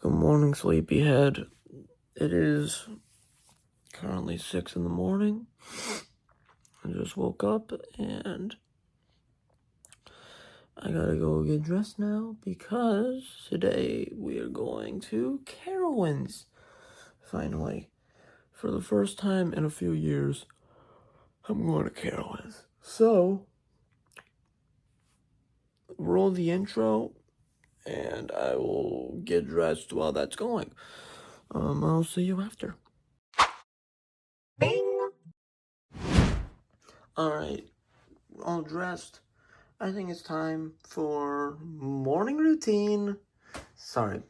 Good morning, sleepyhead. It is currently 6 in the morning. I just woke up and I gotta go get dressed now because today we are going to Carowinds. Finally. For the first time in a few years, I'm going to Carowinds. So, roll the intro and I will get dressed while that's going. I'll see you after. Bing! Alright, all dressed. I think it's time for morning routine. Sorry,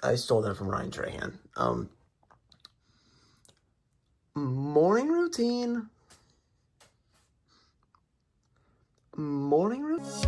I stole that from Ryan Trahan. Morning routine. Morning routine.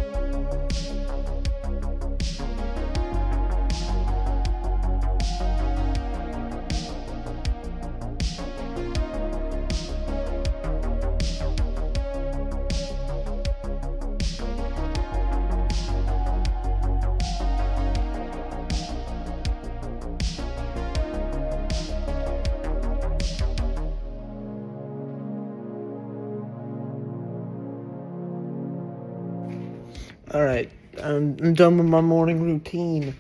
Alright, I'm done with my morning routine.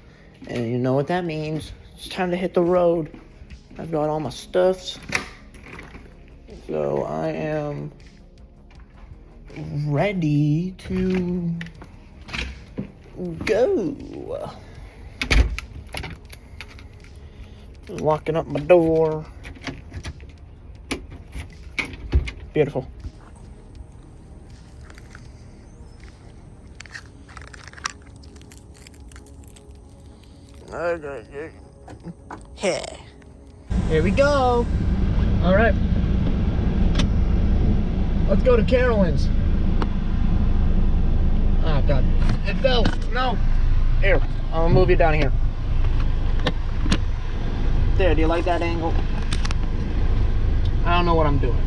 And you know what that means. It's time to hit the road. I've got all my stuffs. So I am ready to go. Locking up my door. Beautiful. Hey. Here we go. All right. Let's go to Carowinds. Oh, God. It fell. No. Here. I'm going to move you down here. There. Do you like that angle? I don't know what I'm doing.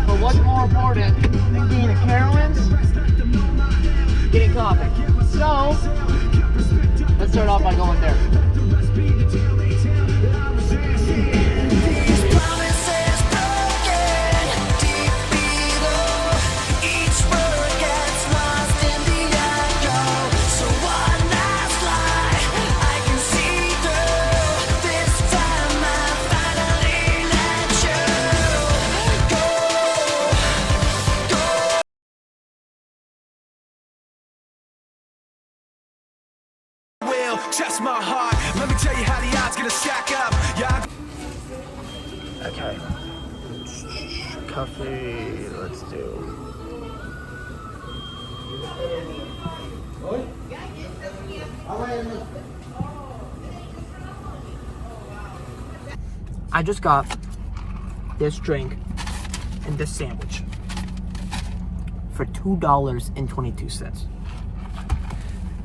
But what's more important than being at Carowinds? Getting coffee. So, let's start off by going there. Test my heart. Let me tell you how the odds gonna stack up. Yeah. Okay. Coffee. Let's do. I just got this drink and this sandwich for $2.22.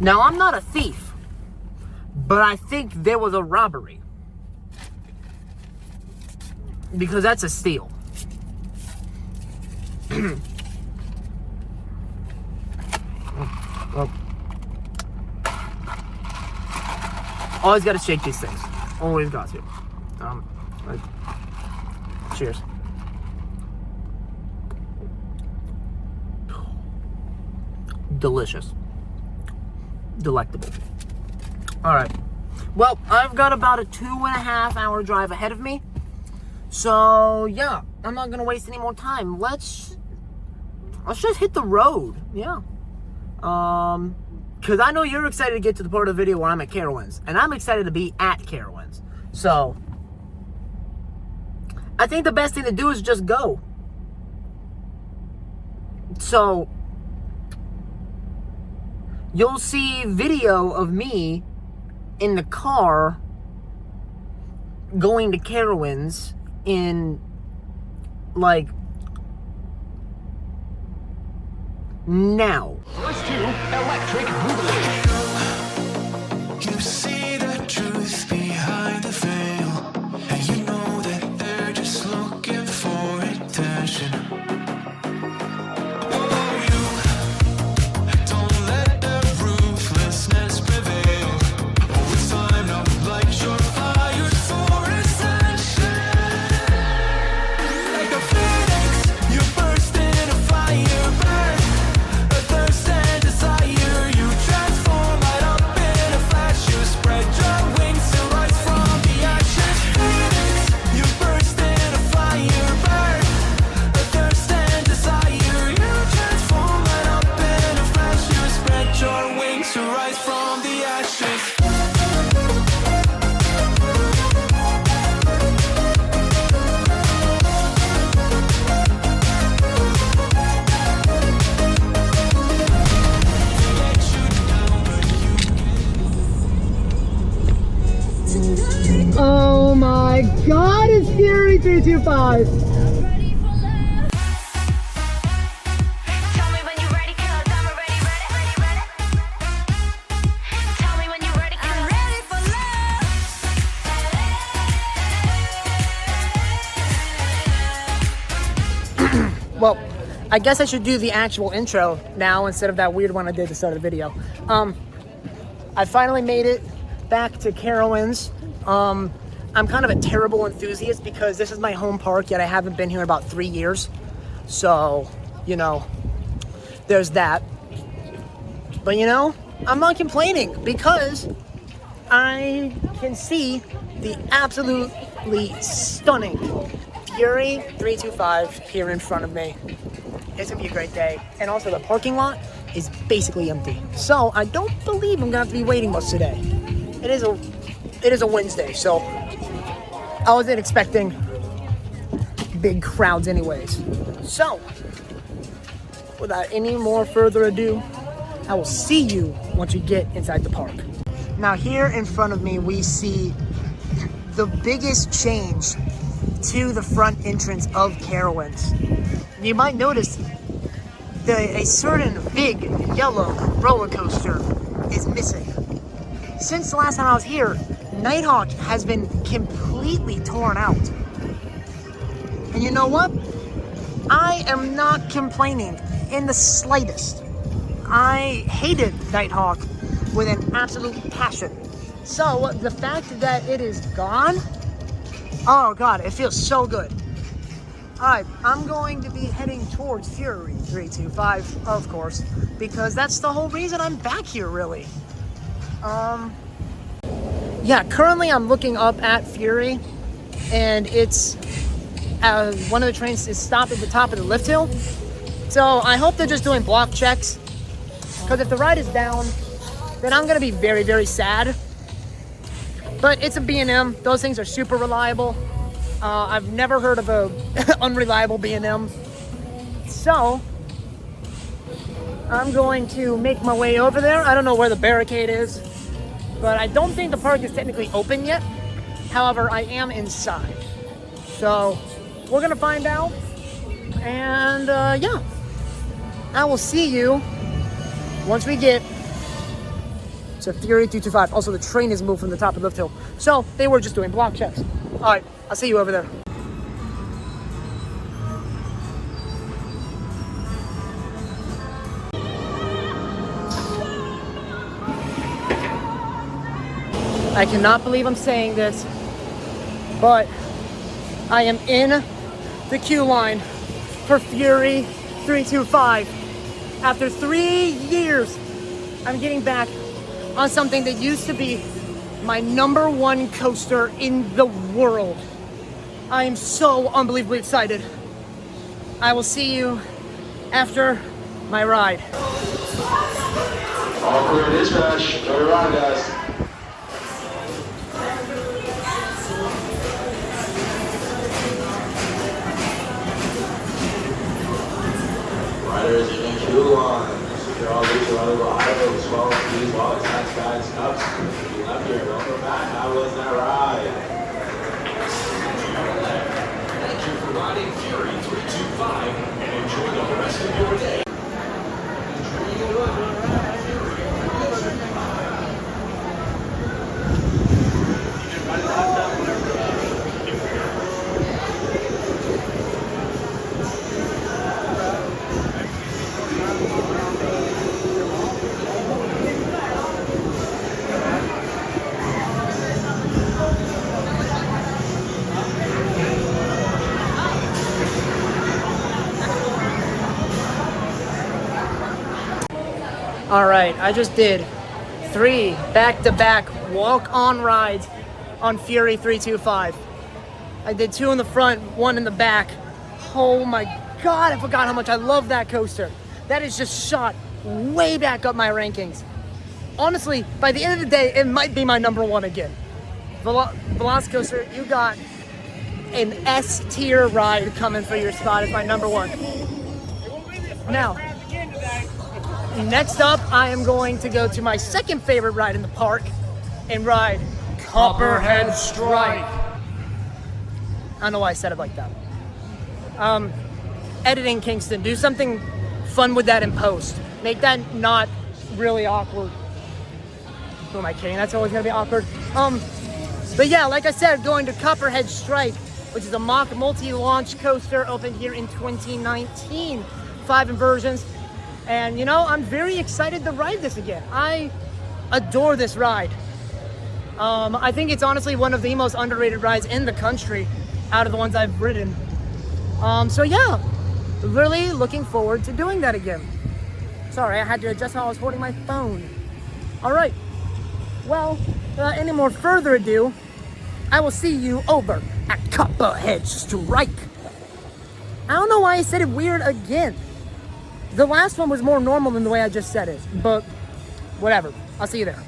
Now, I'm not a thief. But I think there was a robbery. Because that's a steal. Always gotta shake these things. Always got to. Cheers. Delicious. Delectable. Alright, well, I've got about a 2.5 hour drive ahead of me. So, yeah, I'm not going to waste any more time. Let's just hit the road, yeah. Because I know you're excited to get to the part of the video where I'm at Carowinds. And I'm excited to be at Carowinds. So, I think the best thing to do is just go. So, you'll see video of me in the car going to Carowinds in like now. Let's do electric boogaloo. You see the truth behind the veil, and you know that they're just looking for attention. 325. Ready for love. Tell me when you're ready, 'cause I'm ready. Tell me when you're ready, 'cause I'm ready for love. Well, I guess I should do the actual intro now instead of that weird one I did at the start of the video. I finally made it back to Carowinds. I'm kind of a terrible enthusiast because this is my home park, yet I haven't been here in about 3 years. So, you know, there's that. But you know, I'm not complaining because I can see the absolutely stunning Fury 325 here in front of me. It's gonna be a great day. And also the parking lot is basically empty. So I don't believe I'm gonna have to be waiting much today. It is a Wednesday, so I wasn't expecting big crowds anyways. So, without any more further ado, I will see you once we get inside the park. Now here in front of me, we see the biggest change to the front entrance of Carowinds. You might notice a certain big yellow roller coaster is missing. Since the last time I was here, Nighthawk has been completely torn out. And you know what? I am not complaining in the slightest. I hated Nighthawk with an absolute passion. So the fact that it is gone, oh God, it feels so good. All right, I'm going to be heading towards Fury 325, of course, because that's the whole reason I'm back here, really. Yeah, currently I'm looking up at Fury, and it's one of the trains is stopped at the top of the lift hill. So I hope they're just doing block checks, because if the ride is down, then I'm gonna be very, very sad. But it's a B&M. Those things are super reliable. I've never heard of a unreliable B&M. So I'm going to make my way over there. I don't know where the barricade is, but I don't think the park is technically open yet. However, I am inside. So we're gonna find out. And yeah, I will see you once we get to Fury 225. Also, the train has moved from the top of the lift hill. So they were just doing block checks. All right, I'll see you over there. I cannot believe I'm saying this, but I am in the queue line for Fury 325. After 3 years, I'm getting back on something that used to be my #1 coaster in the world. I am so unbelievably excited. I will see you after my ride. All clear dispatch. Enjoy your ride, guys. Riders in queue line. Secure all these reliable items, swallow keys, wallets, hats, bags, cups. You left here, welcome back. How was that ride? Thank you for riding Fury 325 and enjoy the rest of your day. All right, I just did 3 back-to-back walk-on rides on Fury 325. I did 2 in the front, 1 in the back. Oh my God, I forgot how much I love that coaster. That is just shot way back up my rankings. Honestly, by the end of the day, it might be my #1 again. Velocicoaster, you got an S-tier ride coming for your spot as my #1. Now, next up, I am going to go to my second favorite ride in the park and ride Copperhead Strike. I don't know why I said it like that. Editing Kingston, do something fun with that in post. Make that not really awkward. Who am I kidding? That's always gonna be awkward. But yeah, like I said, going to Copperhead Strike, which is a mock multi-launch coaster opened here in 2019. 5 inversions. And you know, I'm very excited to ride this again. I adore this ride. I think it's honestly one of the most underrated rides in the country out of the ones I've ridden. So yeah, really looking forward to doing that again. Sorry, I had to adjust how I was holding my phone. All right, well, without any more further ado, I will see you over at Copperhead Strike. I don't know why I said it weird again. The last one was more normal than the way I just said it, but whatever. I'll see you there.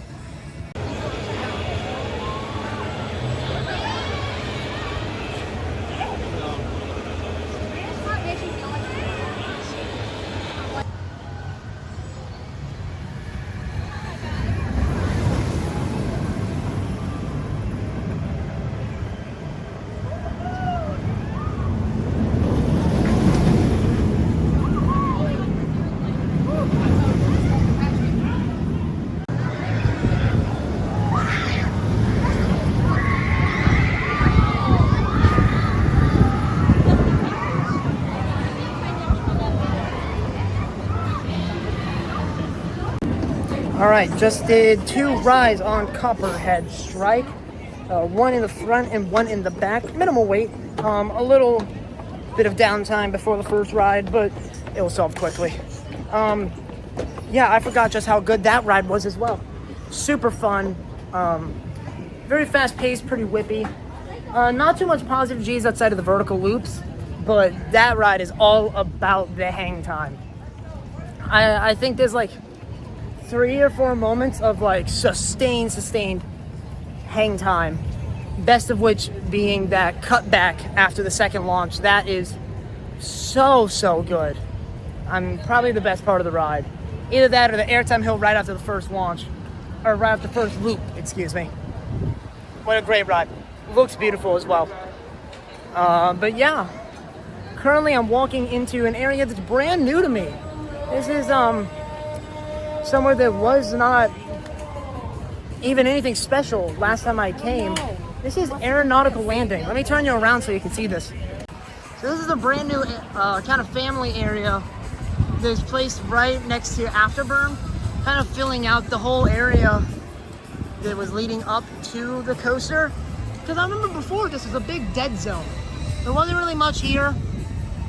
All right, just did 2 rides on Copperhead Strike. One in the front and one in the back. Minimal wait. A little bit of downtime before the first ride, but it will solve quickly. Yeah, I forgot just how good that ride was as well. Super fun. Very fast paced, pretty whippy. Not too much positive G's outside of the vertical loops, but that ride is all about the hang time. I think there's like 3 or 4 moments of like sustained hang time. Best of which being that cutback after the second launch. That is so good. Probably the best part of the ride. Either that or the airtime hill right after the first launch. Or right after the first loop, excuse me. What a great ride. Looks beautiful as well. But yeah. Currently I'm walking into an area that's brand new to me. This is somewhere that was not even anything special last time I came. This is Aeronautical Landing. Let me turn you around so you can see this. So this is a brand new kind of family area that's placed right next to Afterburn, kind of filling out the whole area that was leading up to the coaster. Because I remember before this was a big dead zone. There wasn't really much here.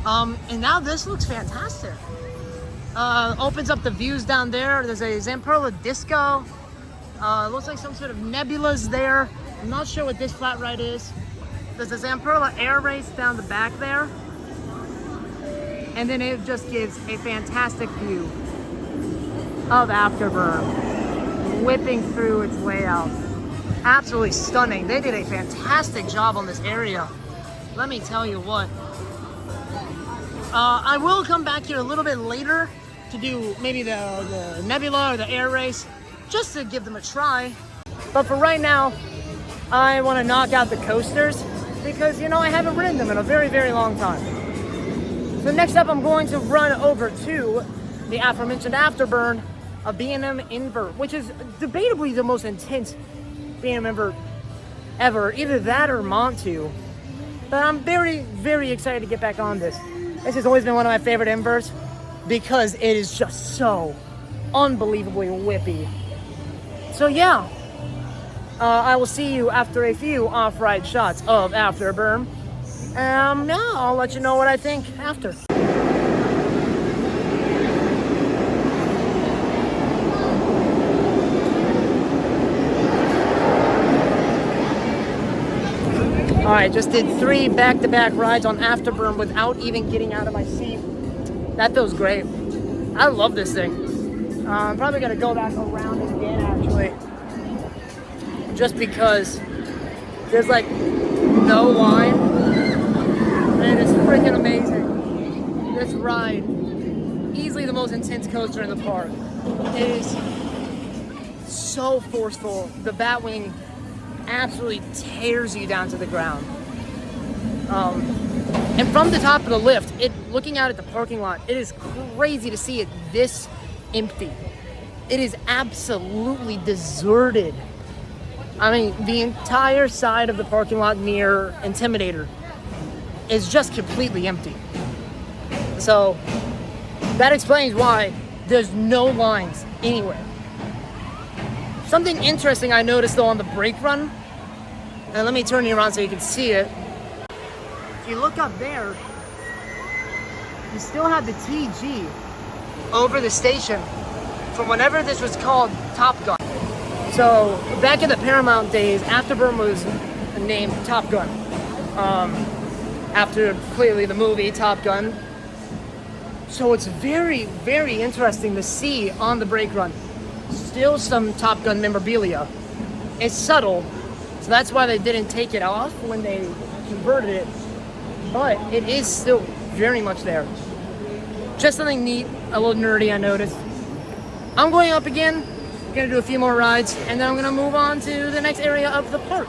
And now this looks fantastic. Opens up the views down there. There's a Zamperla Disco. Looks like some sort of nebulas there. I'm not sure what this flat ride is. There's a Zamperla Air Race down the back there. And then it just gives a fantastic view of Afterburn, whipping through its layout. Absolutely stunning. They did a fantastic job on this area. Let me tell you what. I will come back here a little bit later to do maybe the Nebula or the Air Race, just to give them a try. But for right now, I want to knock out the coasters because, you know, I haven't ridden them in a very long time. So next up, I'm going to run over to the aforementioned Afterburn, a B&M invert, which is debatably the most intense B&M invert ever. Either that or Montu. But I'm very excited to get back on this. This has always been one of my favorite inverts because it is just so unbelievably whippy. So yeah, I will see you after a few off-ride shots of Afterburn. Now I'll let you know what I think after. All right, just did 3 back-to-back rides on Afterburn without even getting out of my seat. That feels great. I love this thing. I'm probably gonna go back around again, actually. Just because there's like no line. And it's freaking amazing. This ride, easily the most intense coaster in the park. It is so forceful. The Batwing absolutely tears you down to the ground. And from the top of the lift, looking out at the parking lot, it is crazy to see it this empty. It is absolutely deserted. I mean, the entire side of the parking lot near Intimidator is just completely empty. So that explains why there's no lines anywhere. Something interesting I noticed though on the brake run, and let me turn you around so you can see it. If you look up there, you still have the TG over the station from whenever this was called Top Gun. So back in the Paramount days, Afterburn was named Top Gun. After clearly the movie Top Gun. So it's very, very interesting to see on the brake run still some Top Gun memorabilia. It's subtle, so that's why they didn't take it off when they converted it, but it is still very much there. Just something neat, a little nerdy I noticed. I'm going up again, gonna do a few more rides, and then I'm gonna move on to the next area of the park.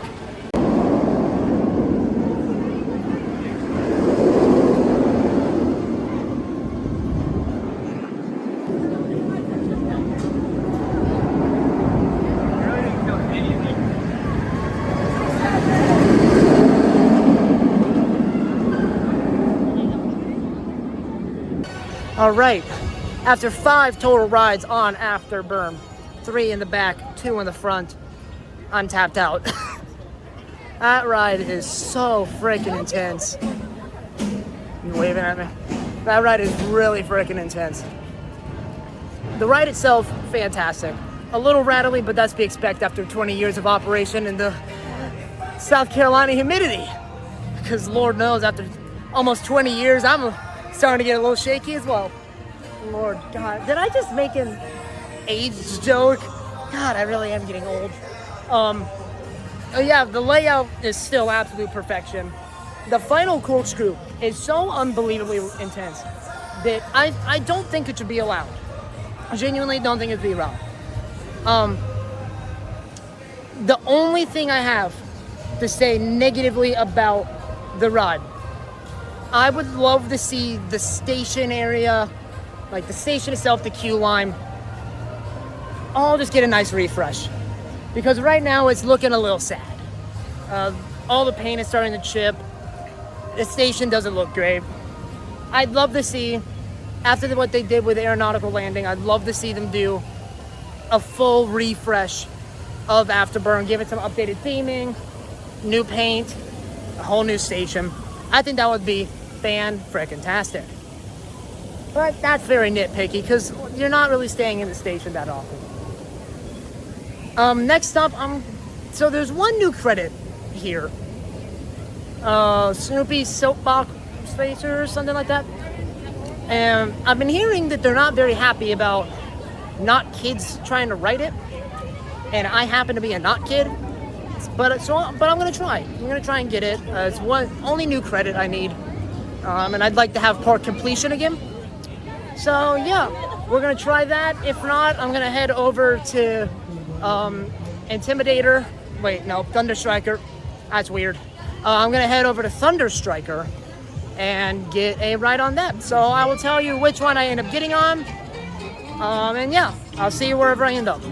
All right, after 5 total rides on Afterburn, 3 in the back, 2 in the front, I'm tapped out. That ride is so freaking intense. You waving at me? That ride is really freaking intense. The ride itself, fantastic. A little rattly, but that's to be expected after 20 years of operation in the South Carolina humidity. Because Lord knows, after almost 20 years, I'm starting to get a little shaky as well. Lord God, did I just make an age joke? God, I really am getting old. Yeah, the layout is still absolute perfection. The final corkscrew is so unbelievably intense that I don't think it should be allowed. I genuinely don't think it should be allowed. The only thing I have to say negatively about the ride, I would love to see the station area, like the station itself, the queue line, all just get a nice refresh. Because right now it's looking a little sad. All the paint is starting to chip. The station doesn't look great. I'd love to see, after what they did with Aeronautical Landing, I'd love to see them do a full refresh of Afterburn, give it some updated theming, new paint, a whole new station. I think that would be fan-frickin-tastic. But that's very nitpicky because you're not really staying in the station that often. Next up, so there's one new credit here. Snoopy Soapbox Spacer or something like that. And I've been hearing that they're not very happy about not kids trying to write it. And I happen to be a not kid. But I'm gonna try. I'm gonna try and get it. It's one only new credit I need. And I'd like to have park completion again. So yeah, we're gonna try that. If not, I'm gonna head over to Intimidator. Wait, no, Thunderstriker. That's weird. I'm gonna head over to Thunderstriker and get a ride on that. So I will tell you which one I end up getting on. And yeah, I'll see you wherever I end up.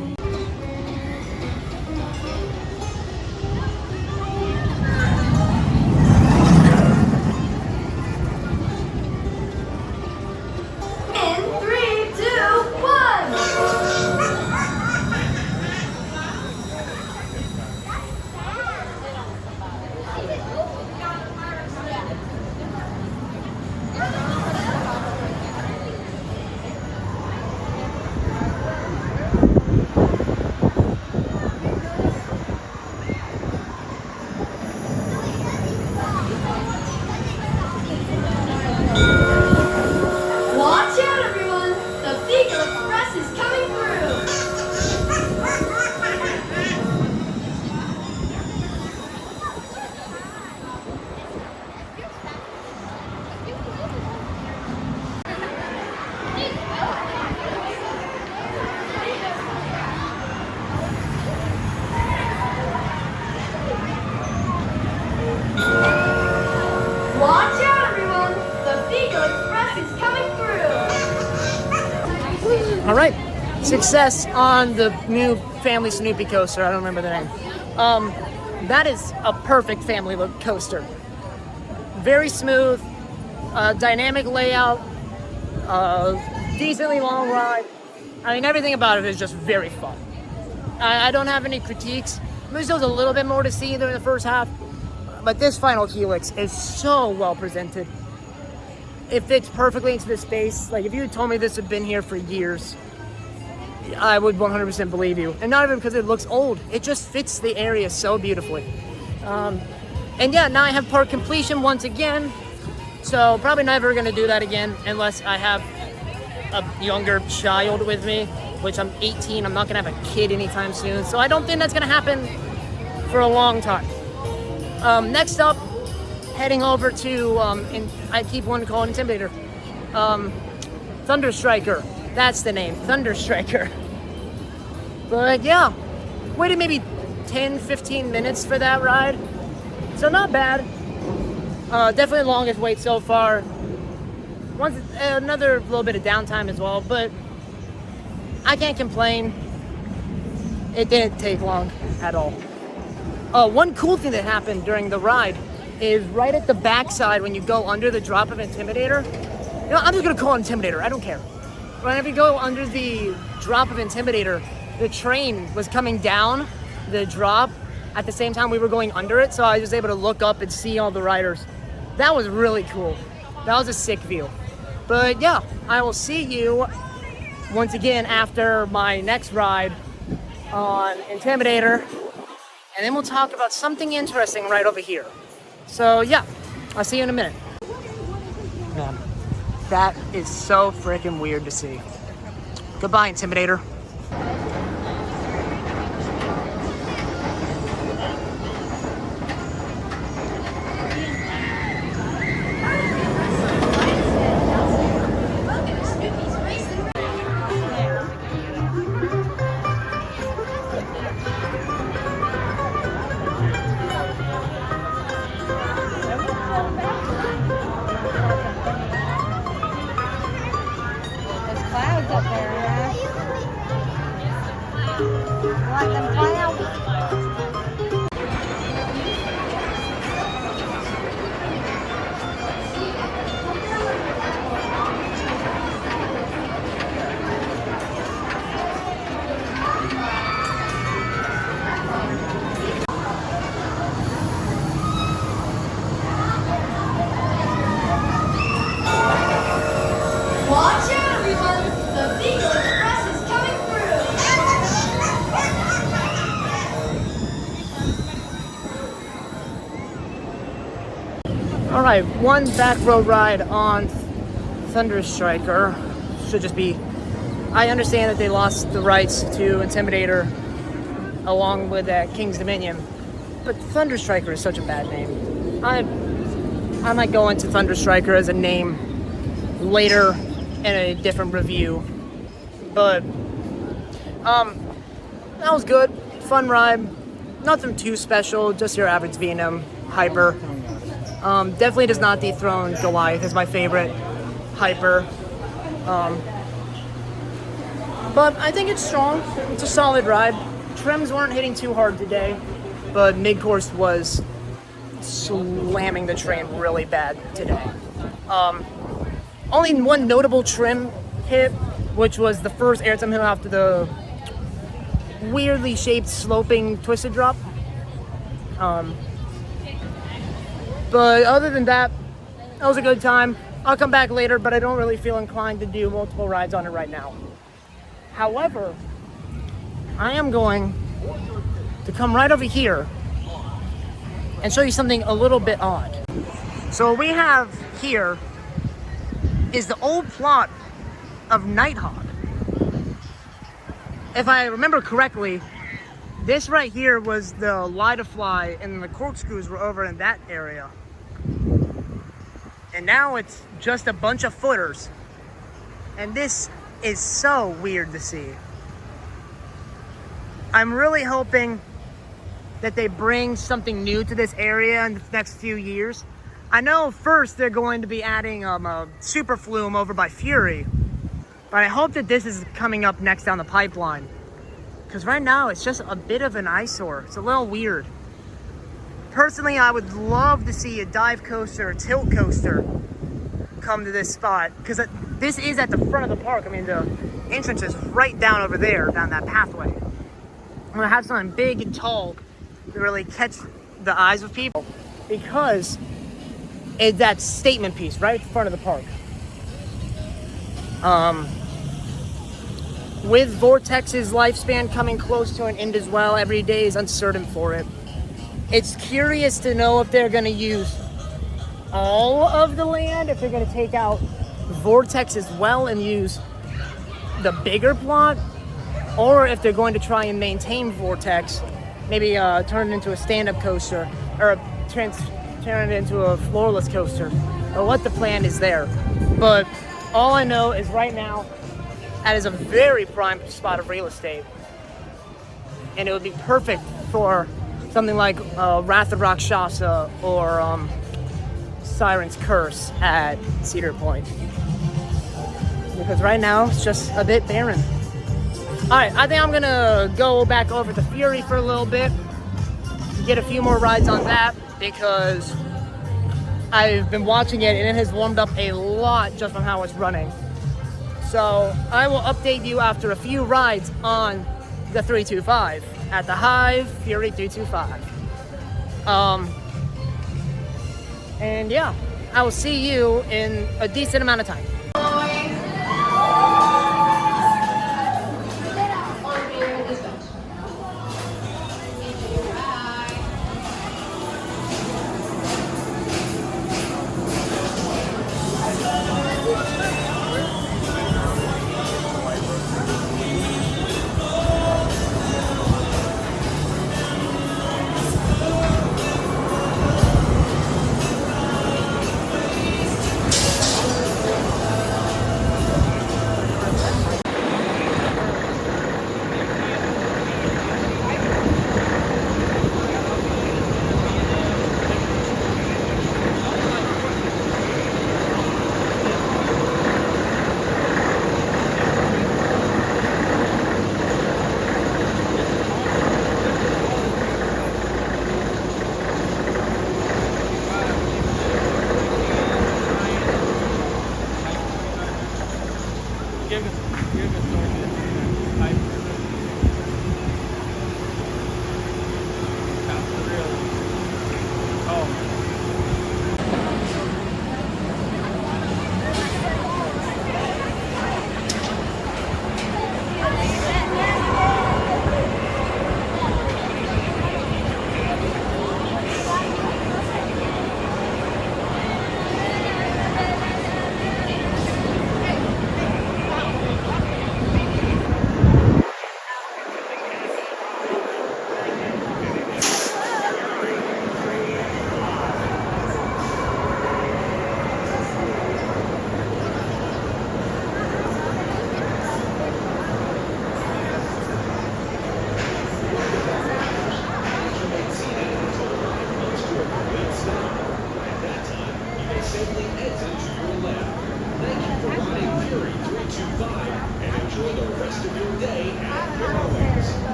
Express is coming through. All right, success on the new family Snoopy coaster. I don't remember the name. That is a perfect family look coaster. Very smooth, dynamic layout, decently long ride. I mean, everything about it is just very fun. I don't have any critiques. There's still a little bit more to see during the first half, but this final helix is so well presented. It fits perfectly into the space. Like, if you had told me this had been here for years, I would 100% believe you. And not even because it looks old. It just fits the area so beautifully. And yeah, now I have park completion once again. So probably never going to do that again unless I have a younger child with me, which I'm 18. I'm not going to have a kid anytime soon. So I don't think that's going to happen for a long time. Next up, heading over to, I keep wanting to call it Intimidator. Thunder Striker. That's the name, Thunder Striker. But yeah, waited maybe 10-15 minutes for that ride. So not bad. Definitely the longest wait so far. Another little bit of downtime as well, but I can't complain. It didn't take long at all. One cool thing that happened during the ride is right at the backside when you go under the drop of Intimidator. You know, I'm just gonna call it Intimidator, I don't care. Whenever you go under the drop of Intimidator, the train was coming down the drop at the same time we were going under it, so I was able to look up and see all the riders. That was really cool. That was a sick view. But yeah, I will see you once again after my next ride on Intimidator, and then we'll talk about something interesting right over here. So yeah, I'll see you in a minute. Man, that is so freaking weird to see. Goodbye, Intimidator. Clouds up there, yeah. Like them clouds. Watch out, everyone! The Beagle Express is coming through! Alright, one back road ride on Thunder Striker. Should just be... I understand that they lost the rights to Intimidator along with King's Dominion, but Thunder Striker is such a bad name. I might go into Thunder Striker as a name later in a different review, but that was good. Fun ride. Nothing too special, just your average Venom hyper. Definitely does not dethrone Goliath as my favorite hyper. But I think it's strong. It's a solid ride. Trims weren't hitting too hard today, but mid-course was slamming the train really bad today. Only one notable trim hit, which was the first airtime hill after the weirdly shaped sloping twisted drop. But other than that, that was a good time. I'll come back later, but I don't really feel inclined to do multiple rides on it right now. However, I am going to come right over here and show you something a little bit odd. So what we have here is the old plot of Nighthawk. If I remember correctly, this right here was the Light-a-Fly and the corkscrews were over in that area. And now it's just a bunch of footers. And this is so weird to see. I'm really hoping that they bring something new to this area in the next few years. I know first they're going to be adding a super flume over by Fury, but I hope that this is coming up next down the pipeline. Because right now it's just a bit of an eyesore. It's a little weird. Personally, I would love to see a dive coaster or tilt coaster come to this spot, because this is at the front of the park. I mean, the entrance is right down over there, down that pathway. I'm gonna have something big and tall to really catch the eyes of people, because it's that statement piece right at the front of the park. With Vortex's lifespan coming close to an end as well, every day is uncertain for it. It's curious to know if they're gonna use all of the land, if they're going to take out Vortex as well and use the bigger plot, or if they're going to try and maintain Vortex, maybe turn it into a stand-up coaster, or turn it into a floorless coaster, or what the plan is there. But all I know is right now, that is a very prime spot of real estate, and it would be perfect for something like Wrath of Rakshasa or Siren's Curse at Cedar Point, because right now it's just a bit barren. Alright, I think I'm gonna go back over to Fury for a little bit, get a few more rides on that, because I've been watching it and it has warmed up a lot just from how it's running. So I will update you after a few rides on the 325 at the Hive Fury 325. And yeah, I will see you in a decent amount of time.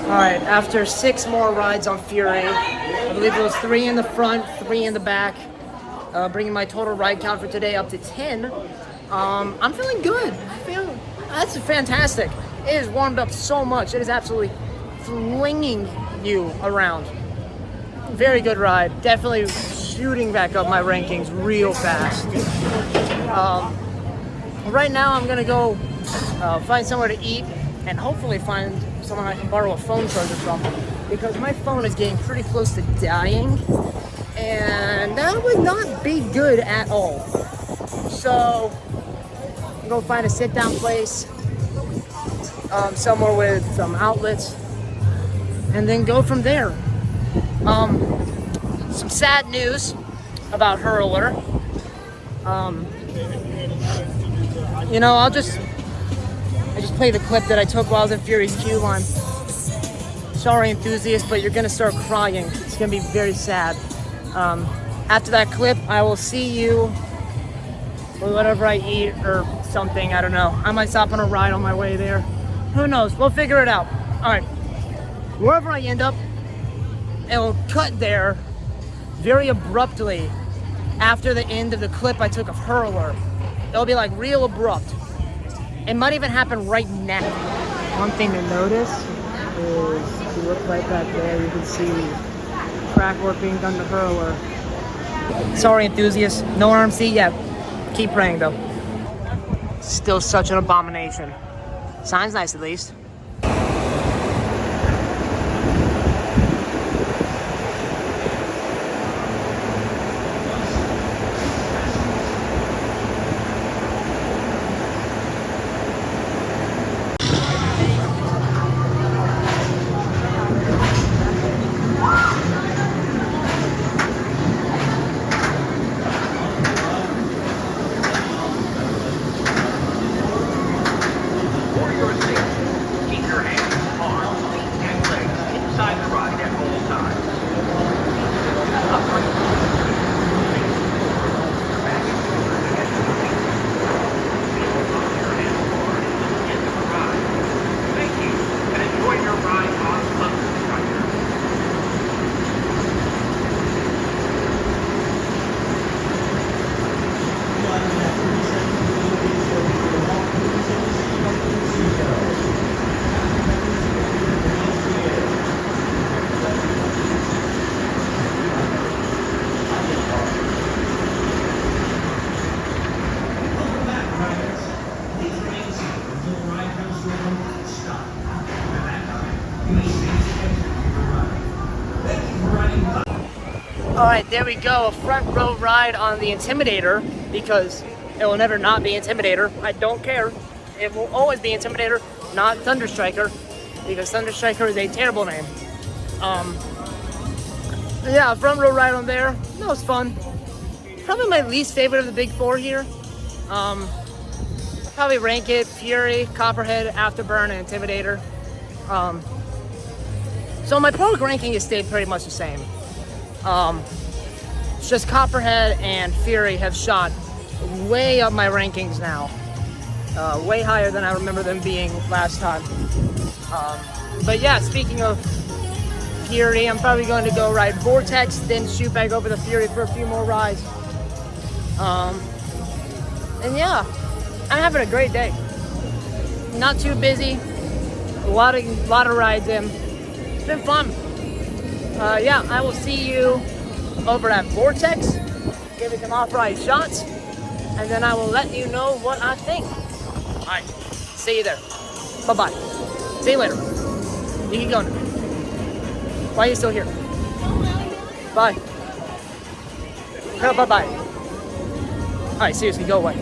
Alright, after 6 more rides on Fury, I believe it was 3 in the front, 3 in the back, bringing my total ride count for today up to 10. I'm feeling good. That's fantastic. It has warmed up so much. It is absolutely flinging you around. Very good ride. Definitely shooting back up my rankings real fast. Right now I'm gonna go find somewhere to eat and hopefully find someone I can borrow a phone charger from, because my phone is getting pretty close to dying and that would not be good at all. So I'm gonna find a sit down place somewhere with some outlets and then go from there. Some sad news about Hurler. You know, I just play the clip that I took while I was in Fury's queue line. Sorry, enthusiast, but you're gonna start crying. It's gonna be very sad. After that clip, I will see you with whatever I eat or something. I don't know. I might stop on a ride on my way there. Who knows? We'll figure it out. All right. Wherever I end up, it'll cut there very abruptly after the end of the clip I took of Hurler. It'll be like real abrupt. It might even happen right now. One thing to notice is if you look right back there, you can see track work being done to Hurler. Sorry, enthusiasts, no R.C.E yet. Keep praying though. Still such an abomination. Sounds nice at least. Alright, there we go, a front row ride on the Intimidator, because it will never not be Intimidator. I don't care. It will always be Intimidator, not Thunderstriker, because Thunderstriker is a terrible name. Yeah, front row ride on there. That was fun. Probably my least favorite of the big four here. Probably rank it Fury, Copperhead, Afterburn, and Intimidator. So my pro ranking has stayed pretty much the same. It's just Copperhead and Fury have shot way up my rankings now. Way higher than I remember them being last time. But yeah, speaking of Fury, I'm probably going to go ride Vortex, then shoot back over the Fury for a few more rides. And yeah, I'm having a great day. Not too busy. A lot of rides in. It's been fun. Yeah, I will see you over at Vortex. Give it some off-ride shots, and then I will let you know what I think. All right, see you there. Bye-bye. See you later. You can go now. Why are you still here? Bye. No, bye-bye. All right, seriously, go away.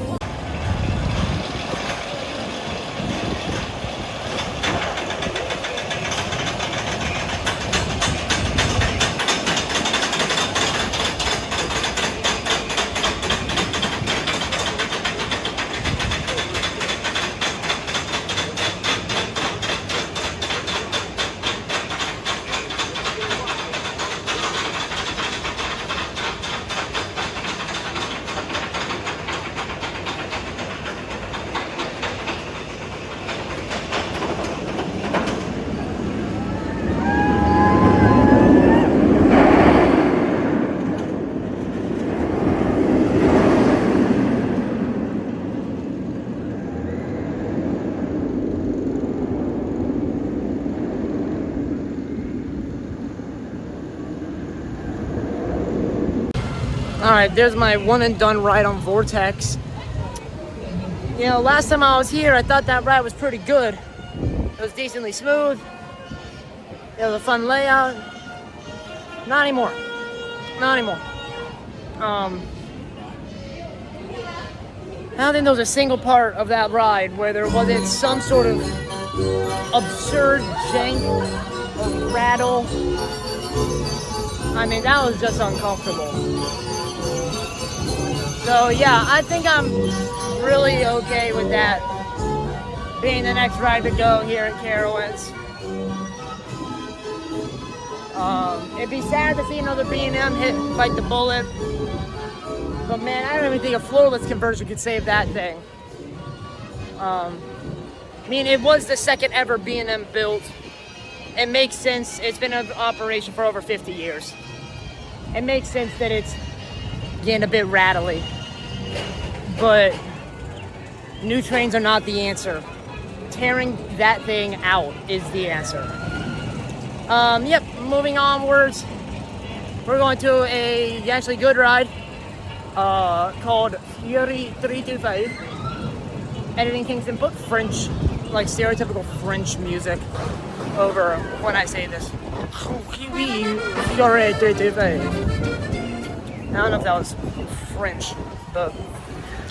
Alright, there's my one and done ride on Vortex. You know, last time I was here, I thought that ride was pretty good. It was decently smooth. It was a fun layout. Not anymore. Not anymore. I don't think there was a single part of that ride where there wasn't some sort of absurd jank or rattle. I mean, that was just uncomfortable. So yeah, I think I'm really okay with that being the next ride to go here at Carowinds. It'd be sad to see another B&M bite the bullet. But man, I don't even think a floorless conversion could save that thing. I mean, it was the second ever B&M built. It makes sense. It's been in operation for over 50 years. It makes sense that it's getting a bit rattly. But new trains are not the answer. Tearing that thing out is the answer. Yep, moving onwards. We're going to a actually good ride called Fury 325. Editing Kingston, put French, like stereotypical French music over when I say this. Fury 325. I don't know if that was French, but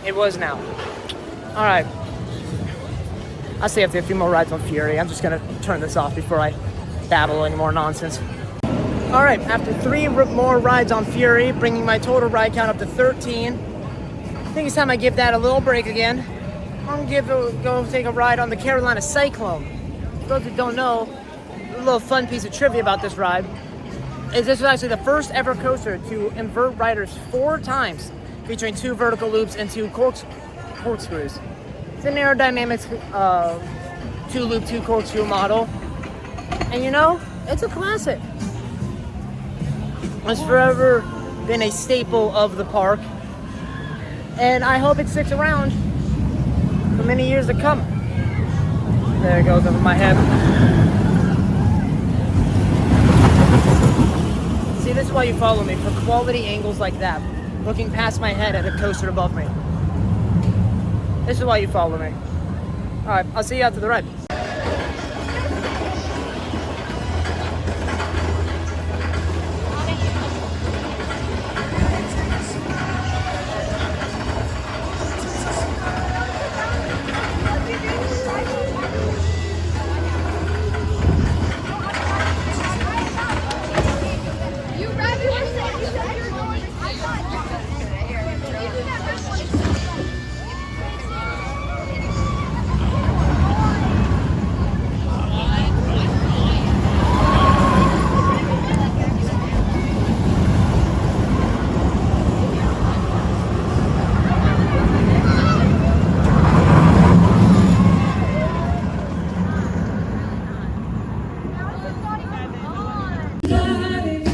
it was now. Alright. I'll see if there are a few more rides on Fury. I'm just gonna turn this off before I babble any more nonsense. Alright, after 3 more rides on Fury, bringing my total ride count up to 13. I think it's time I give that a little break again. I'm gonna go take a ride on the Carolina Cyclone. For those who don't know, a little fun piece of trivia about this ride is this was actually the first ever coaster to invert riders 4 times, featuring 2 vertical loops and 2 corkscrews. It's an aerodynamics 2-loop, 2 corkscrew model. And you know, it's a classic. It's forever been a staple of the park. And I hope it sticks around for many years to come. There it goes over my head. See, this is why you follow me, for quality angles like that. Looking past my head at a coaster above me. This is why you follow me. Alright, I'll see you after the ride.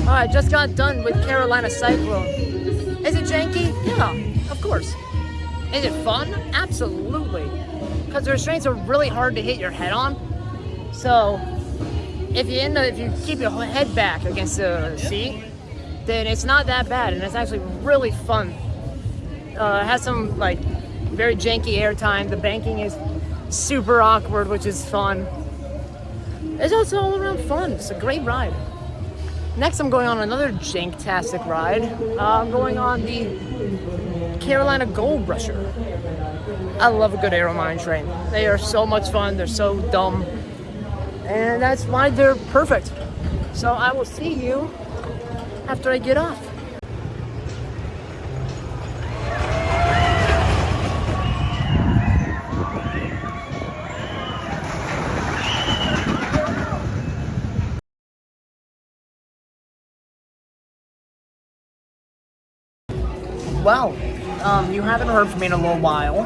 I just got done with Carolina Cyclone. Is it janky? Yeah, of course. Is it fun? Absolutely. Because the restraints are really hard to hit your head on. So if you keep your head back against the seat, then it's not that bad, and it's actually really fun. It has some like very janky airtime. The banking is super awkward, which is fun. It's also all around fun. It's a great ride. Next, I'm going on another janktastic ride. I'm going on the Carolina Gold Rusher. I love a good aero mine train. They are so much fun. They're so dumb. And that's why they're perfect. So I will see you after I get off. Well, you haven't heard from me in a little while.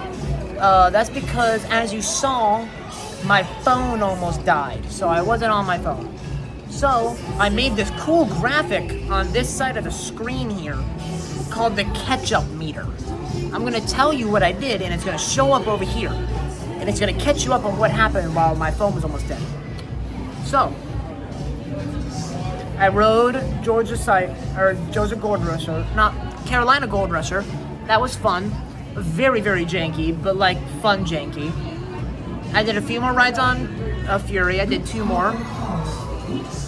That's because, as you saw, my phone almost died, so I wasn't on my phone. So, I made this cool graphic on this side of the screen here called the catch-up meter. I'm gonna tell you what I did, and it's gonna show up over here. And it's gonna catch you up on what happened while my phone was almost dead. So, I rode Georgia Gold Rusher, not Carolina Gold Rusher. That was fun. Very, very janky, but like fun janky. I did a few more rides on Fury. I did 2 more.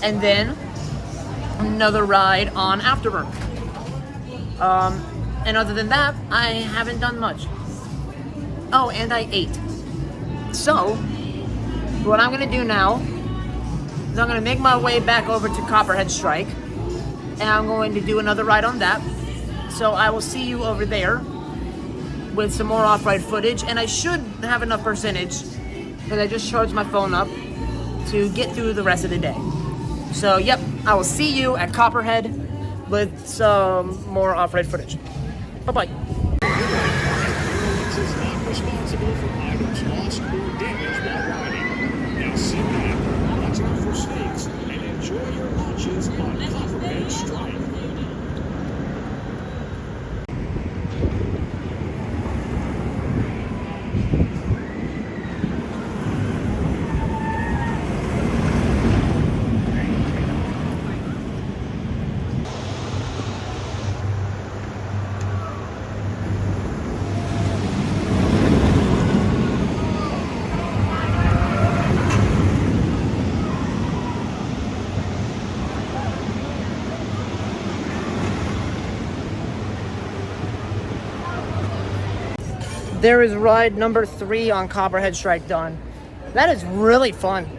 And then another ride on Afterburn. And other than that, I haven't done much. Oh, and I ate. So, what I'm gonna do now is I'm gonna make my way back over to Copperhead Strike, and I'm going to do another ride on that. So I will see you over there with some more off-ride footage, and I should have enough percentage because I just charged my phone up to get through the rest of the day. So, yep, I will see you at Copperhead with some more off-road footage. Bye-bye. Carowinds is not responsible for items lost or damaged while riding. Now sit back, watch out for snakes, and enjoy your launches on Copperhead Strike. There is ride number 3 on Copperhead Strike done. That is really fun.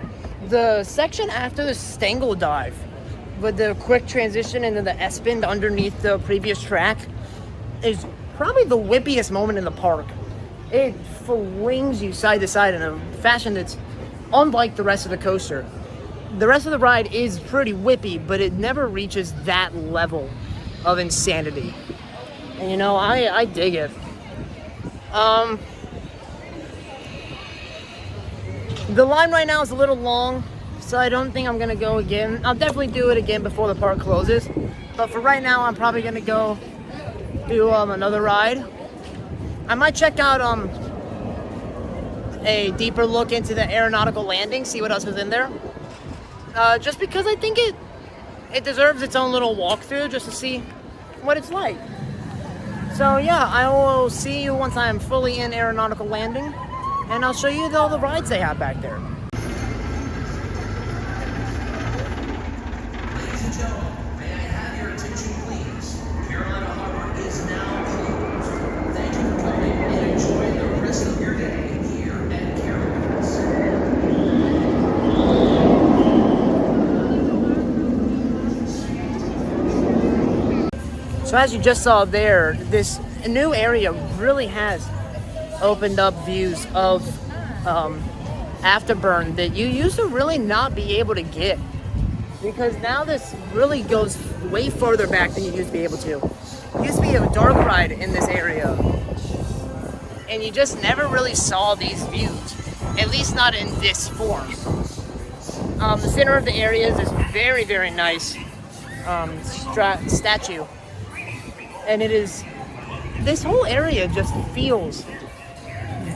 The section after the Stangle dive, with the quick transition into the S-bend underneath the previous track, is probably the whippiest moment in the park. It flings you side to side in a fashion that's unlike the rest of the coaster. The rest of the ride is pretty whippy, but it never reaches that level of insanity. And you know, I dig it. The line right now is a little long, so I don't think I'm gonna go again. I'll definitely do it again before the park closes, but for right now I'm probably gonna go do another ride. I might check out a deeper look into the aeronautical landing, see what else is in there, just because I think it deserves its own little walkthrough just to see what it's like. So yeah, I will see you once I am fully in aeronautical landing, and I'll show you all the rides they have back there. Ladies and gentlemen, may I have your attention, please? Carolina Harbor is now closed. Thank you for coming and enjoy the rest of your day here at Carowinds. So as you just saw there, this new area really has opened up views of Afterburn that you used to really not be able to get, because now this really goes way further back than you used to be able to. It used to be a dark ride in this area, and you just never really saw these views, at least not in this form. The center of the area is this very, very nice statue. And this whole area just feels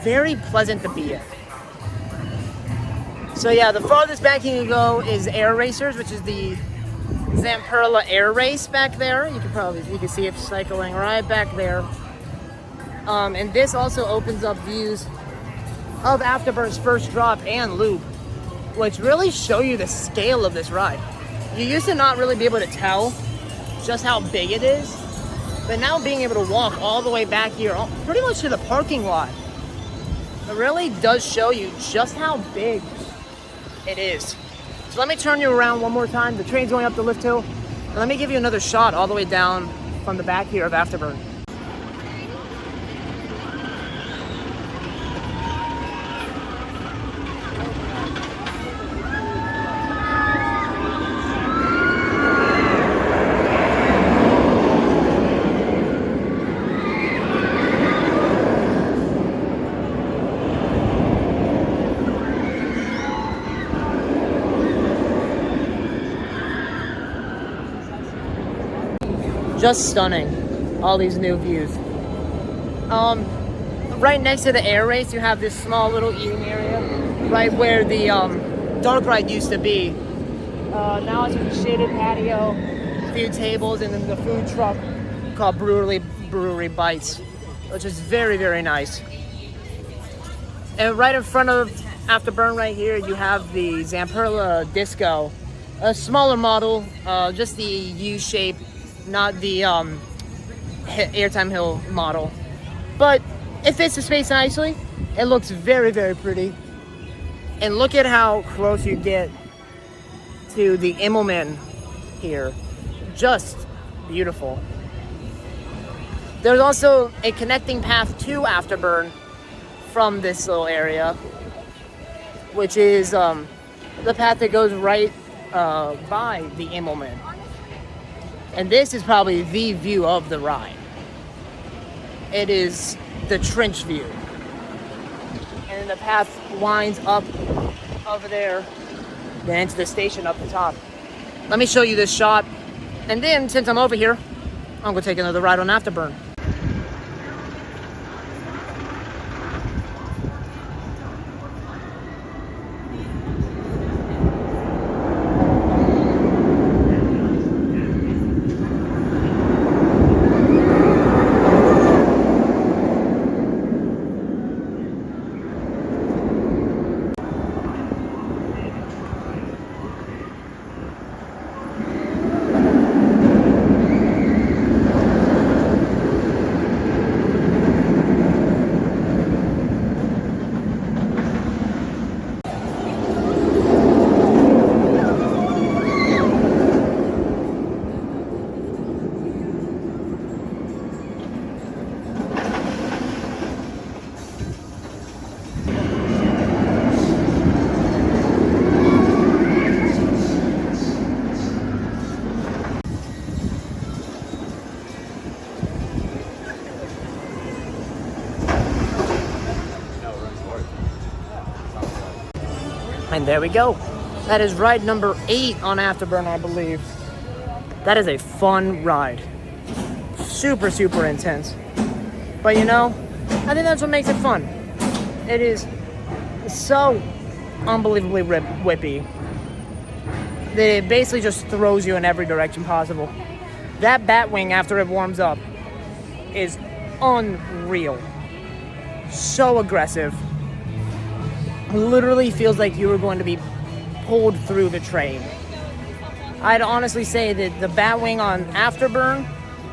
very pleasant to be in. So yeah, the farthest back you can go is Air Racers, which is the Zamperla Air Race back there. You can see it cycling right back there. And this also opens up views of Afterburn's first drop and loop, which really show you the scale of this ride. You used to not really be able to tell just how big it is, but now being able to walk all the way back here, pretty much to the parking lot, it really does show you just how big it is. So let me turn you around one more time. The train's going up the lift hill. And let me give you another shot all the way down from the back here of Afterburn. Just stunning, all these new views. Right next to the air race, you have this small little eating area, right where the dark ride used to be. Now it's a shaded patio, a few tables, and then the food truck called Brewery Bites, which is very, very nice. And right in front of Afterburn right here, you have the Zamperla Disco, a smaller model, just the U shape, not the Airtime Hill model. But it fits the space nicely. It looks very, very pretty. And look at how close you get to the Immelman here. Just beautiful. There's also a connecting path to Afterburn from this little area, which is the path that goes right by the Immelman. And this is probably the view of the ride. It is the trench view. And then the path winds up over there, then into the station up the top. Let me show you this shot. And then, since I'm over here, I'm gonna take another ride on Afterburn. And there we go. That is ride number 8 on Afterburn, I believe. That is a fun ride. Super, super intense. But you know, I think that's what makes it fun. It is so unbelievably whippy that it basically just throws you in every direction possible. That bat wing after it warms up is unreal. So aggressive. Literally feels like you were going to be pulled through the train. I'd honestly say that the Batwing on Afterburn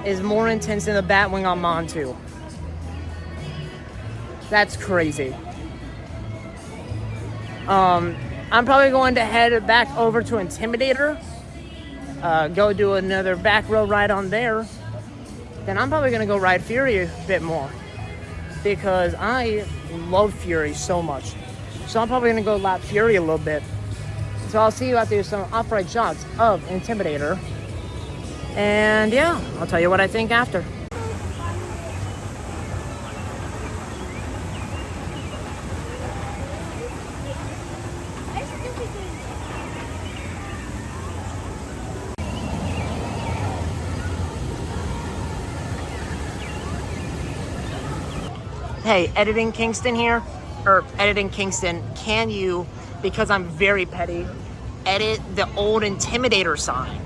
is more intense than the Batwing on Montu. That's crazy. I'm probably going to head back over to Intimidator, go do another back row ride on there. Then I'm probably going to go ride Fury a bit more because I love Fury so much. So I'm probably going to go lap Fury a little bit. So I'll see you after some off-ride shots of Intimidator. And yeah, I'll tell you what I think after. Hey, editing Kingston here, or editing Kingston, can you, because I'm very petty, edit the old Intimidator sign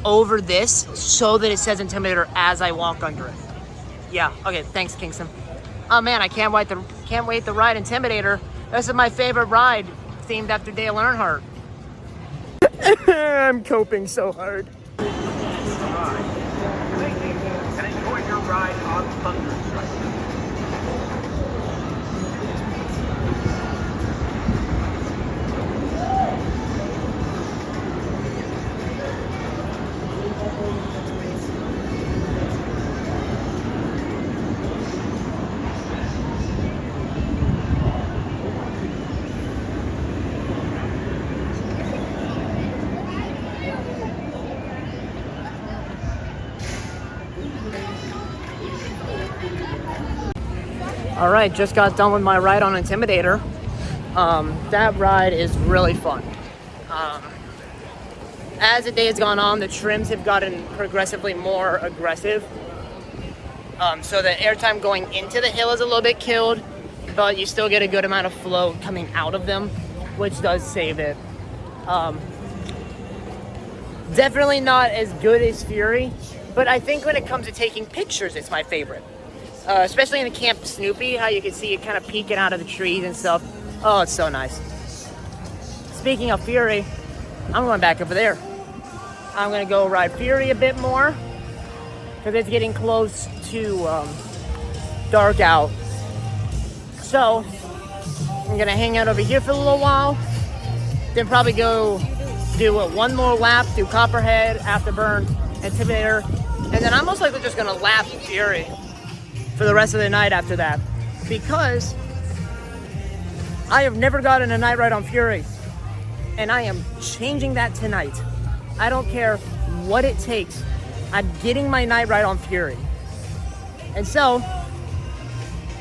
over this so that it says Intimidator as I walk under it? Yeah, okay, thanks Kingston. Oh man, I can't wait to ride Intimidator. This is my favorite ride themed after Dale Earnhardt. I'm coping so hard. And enjoy your ride on Thunderstruck. All right, just got done with my ride on Intimidator. That ride is really fun. As the day has gone on, the trims have gotten progressively more aggressive. So the airtime going into the hill is a little bit killed, but you still get a good amount of flow coming out of them, which does save it. Definitely not as good as Fury, but I think when it comes to taking pictures, it's my favorite. Especially in the Camp Snoopy, how you can see it kind of peeking out of the trees and stuff. Oh, it's so nice. Speaking of Fury, I'm going back over there. I'm going to go ride Fury a bit more because it's getting close to dark out. So, I'm going to hang out over here for a little while, then probably go do one more lap, do Copperhead, Afterburn, Intimidator, and then I'm most likely just going to lap Fury for the rest of the night after that, because I have never gotten a night ride on Fury. And I am changing that tonight. I don't care what it takes. I'm getting my night ride on Fury. And so,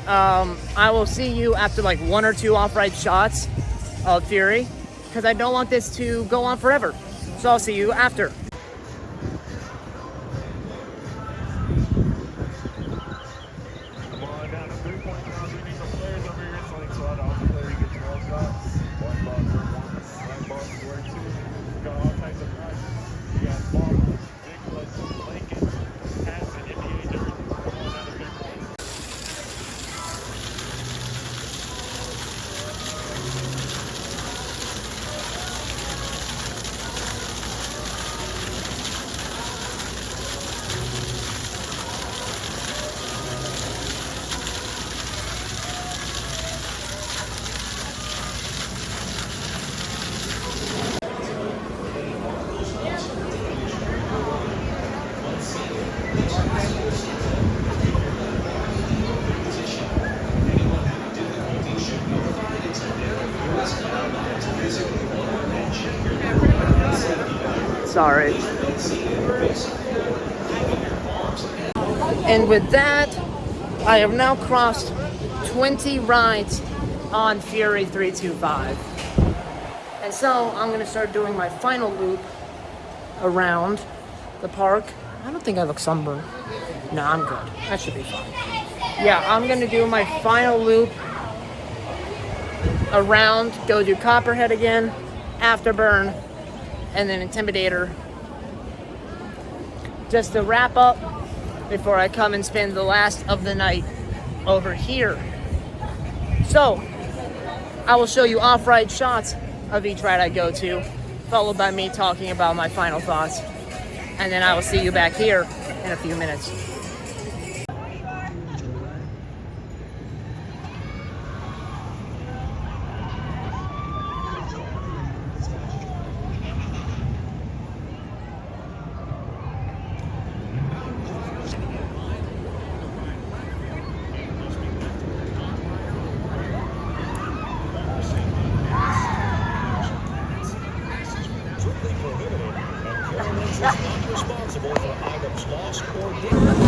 I will see you after like 1 or 2 off-ride shots of Fury, because I don't want this to go on forever. So I'll see you after. Come on down to 3-point now. We need some players over here. Slingshot off the player gets well shots. One ball for one. One ball for two. We got all types of guys. We got Marcus, Nicholas, Lincoln, Hanson, NBA jersey. Come on down to 3 points. Sorry. And with that, I have now crossed 20 rides on Fury 325. And so I'm going to start doing my final loop around the park. I don't think I look sunburned. No, I'm good. That should be fine. Yeah, I'm going to do my final loop around, go do Copperhead again, Afterburn, and then Intimidator. Just to wrap up before I come and spend the last of the night over here. So, I will show you off-ride shots of each ride I go to, followed by me talking about my final thoughts. And then I will see you back here in a few minutes. Strictly prohibited, and Carowinds is not responsible for items lost or damaged.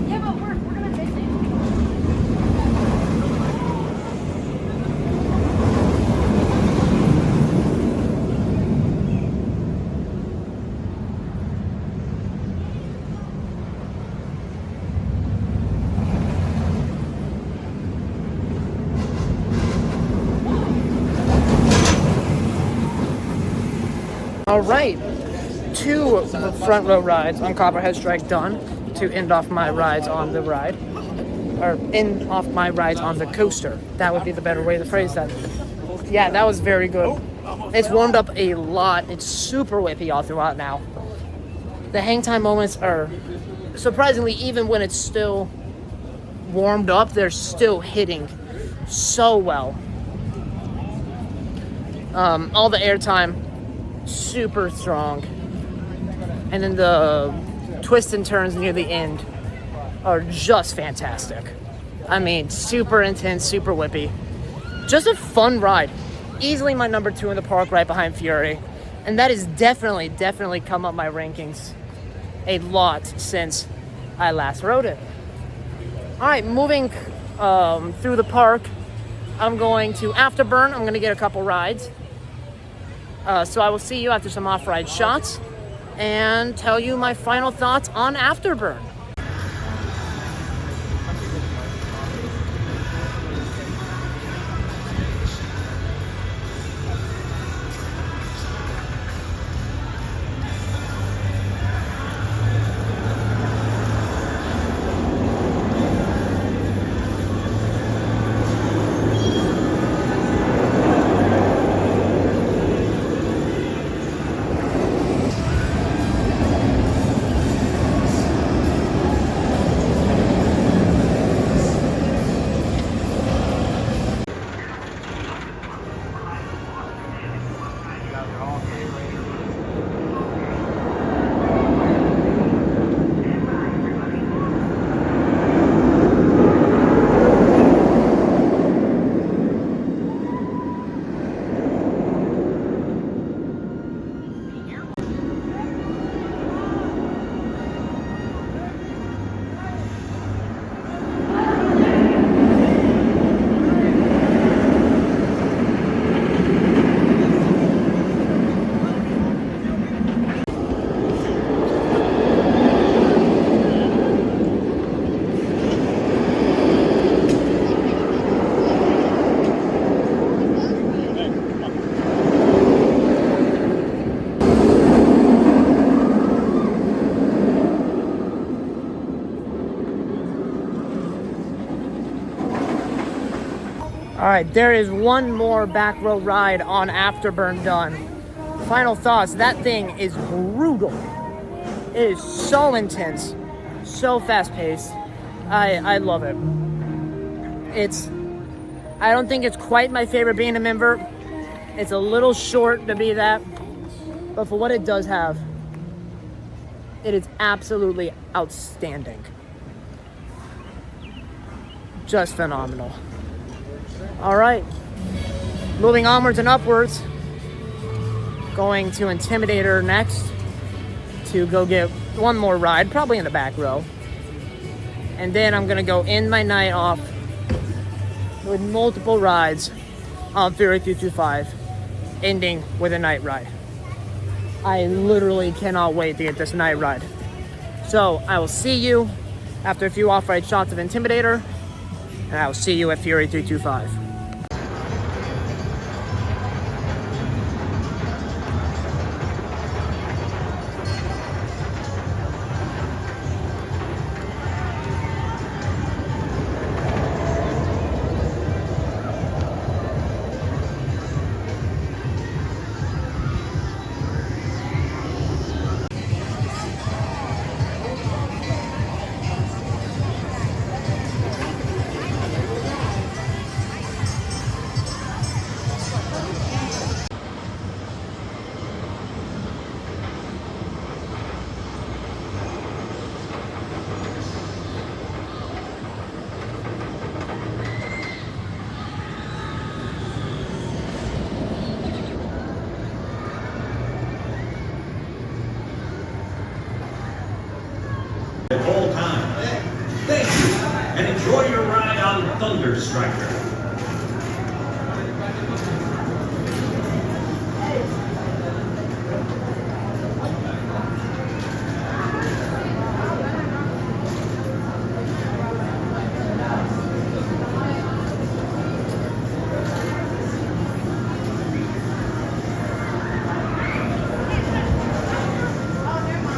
Yeah, but we're gonna take it. All right, 2 front row rides on Copperhead Strike done to end off my rides on the ride, or end off my rides on the coaster. That would be the better way to phrase that. Yeah, that was very good. It's warmed up a lot. It's super whippy all throughout now. The hang time moments are surprisingly, even when it's still warmed up, they're still hitting so well. All the airtime, super strong. And then the twists and turns near the end are just fantastic. I mean, super intense, super whippy. Just a fun ride. Easily my number 2 in the park, right behind Fury. And that has definitely come up my rankings a lot since I last rode it. All right, moving through the park, I'm going to Afterburn. I'm going to get a couple rides. So I will see you after some off-ride shots and tell you my final thoughts on Afterburn. right, there is one more back row ride on Afterburn done. Final thoughts, that thing is brutal. It is so intense, so fast-paced. I love it. I don't think it's quite my favorite being a member. It's a little short to be that, but for what it does have, it is absolutely outstanding. Just phenomenal. All right, moving onwards and upwards. Going to Intimidator next to go get one more ride, probably in the back row. And then I'm gonna go end my night off with multiple rides on Fury 225, ending with a night ride. I literally cannot wait to get this night ride. So I will see you after a few off-ride shots of Intimidator, and I will see you at Fury 325. The whole time. Thank you, and enjoy your ride on Thunder Striker.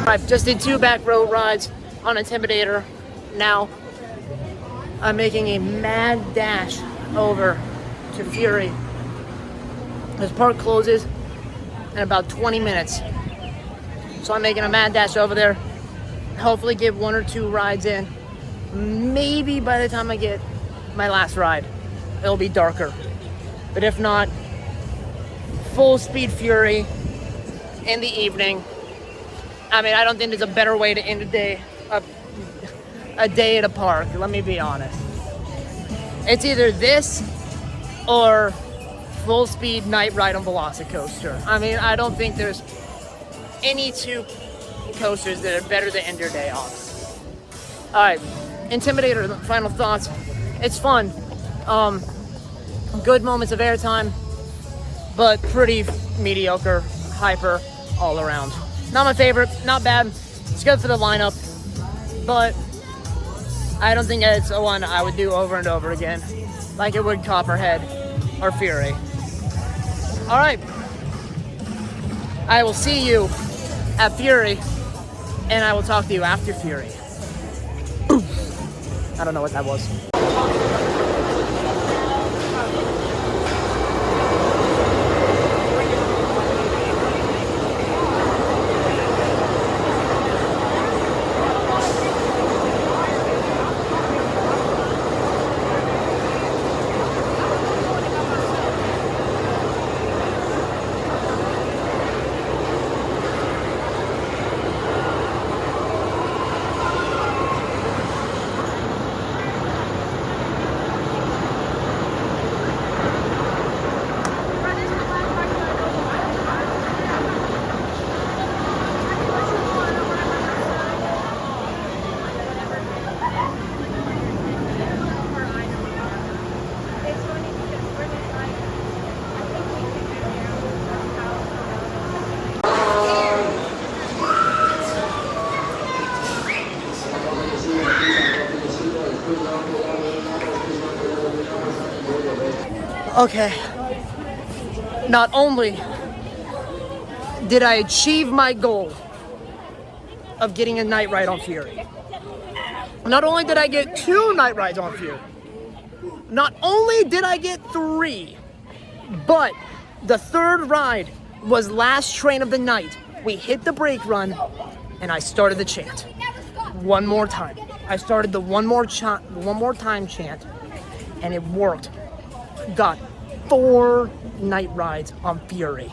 I just did 2 back row rides on Intimidator. Now I'm making a mad dash over to Fury. This park closes in about 20 minutes. So I'm making a mad dash over there. Hopefully get 1 or 2 rides in. Maybe by the time I get my last ride, it'll be darker. But if not, full speed Fury in the evening. I mean, I don't think there's a better way to end a day at a park, let me be honest. It's either this or full speed night ride on Velocicoaster. I mean, I don't think there's any 2 coasters that are better to end your day on. All right, Intimidator, final thoughts. It's fun. Good moments of airtime, but pretty mediocre, hyper all around. Not my favorite, not bad. It's good for the lineup, but I don't think it's a one I would do over and over again, like it would Copperhead or Fury. All right, I will see you at Fury, and I will talk to you after Fury. I don't know what that was. Okay, not only did I achieve my goal of getting a night ride on Fury, not only did I get 2 night rides on Fury, Not only did I get 3, but the third ride was last train of the night. We hit the brake run, and I started the chant. One more time. I started the one more time chant, and it worked. Got 4 night rides on Fury.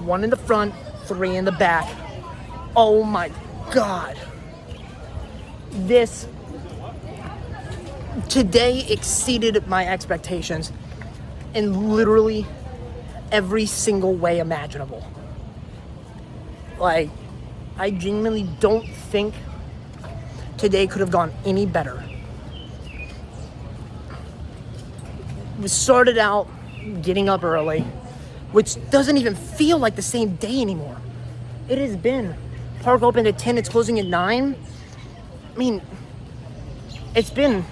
1 in the front, 3 in the back. Oh my God. This today exceeded my expectations in literally every single way imaginable. Like, I genuinely don't think today could have gone any better. We started out getting up early, which doesn't even feel like the same day anymore. It has been. Park opened at 10, it's closing at 9. I mean, it's been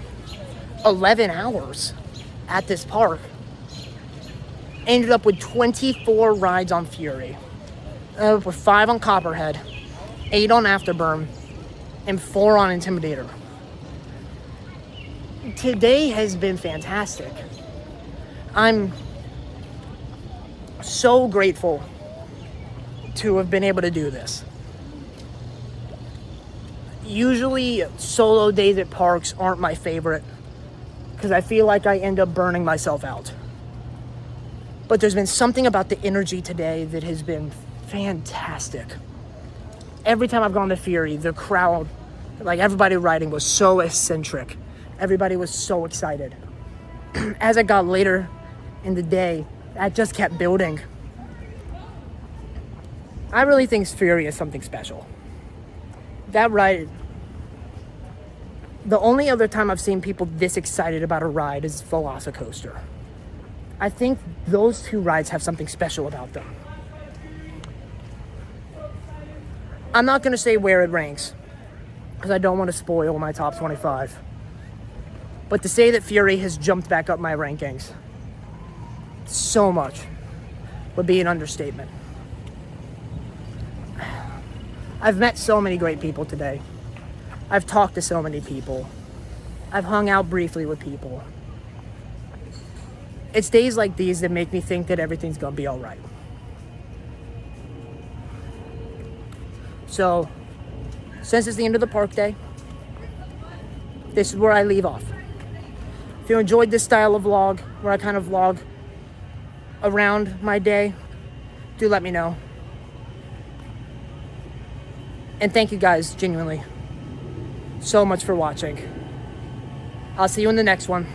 11 hours at this park. Ended up with 24 rides on Fury. With 5 on Copperhead, 8 on Afterburn, and 4 on Intimidator. Today has been fantastic. I'm so grateful to have been able to do this. Usually solo days at parks aren't my favorite because I feel like I end up burning myself out. But there's been something about the energy today that has been fantastic. Every time I've gone to Fury, the crowd, like everybody riding was so eccentric. Everybody was so excited. As I got later in the day, that just kept building. I really think Fury is something special. That ride, the only other time I've seen people this excited about a ride is Velocicoaster. I think those 2 rides have something special about them. I'm not going to say where it ranks, because I don't want to spoil my top 25. But to say that Fury has jumped back up my rankings so much would be an understatement. I've met so many great people today. I've talked to so many people. I've hung out briefly with people. It's days like these that make me think that everything's gonna be all right. So, since it's the end of the park day, this is where I leave off. If you enjoyed this style of vlog, where I kind of vlog around my day, do let me know. And thank you guys, genuinely, so much for watching. I'll see you in the next one.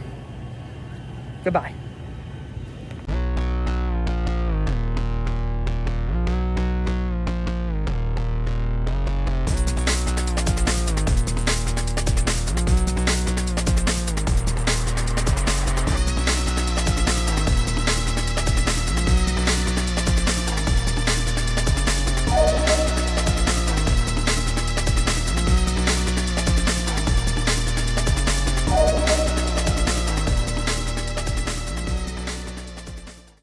Goodbye.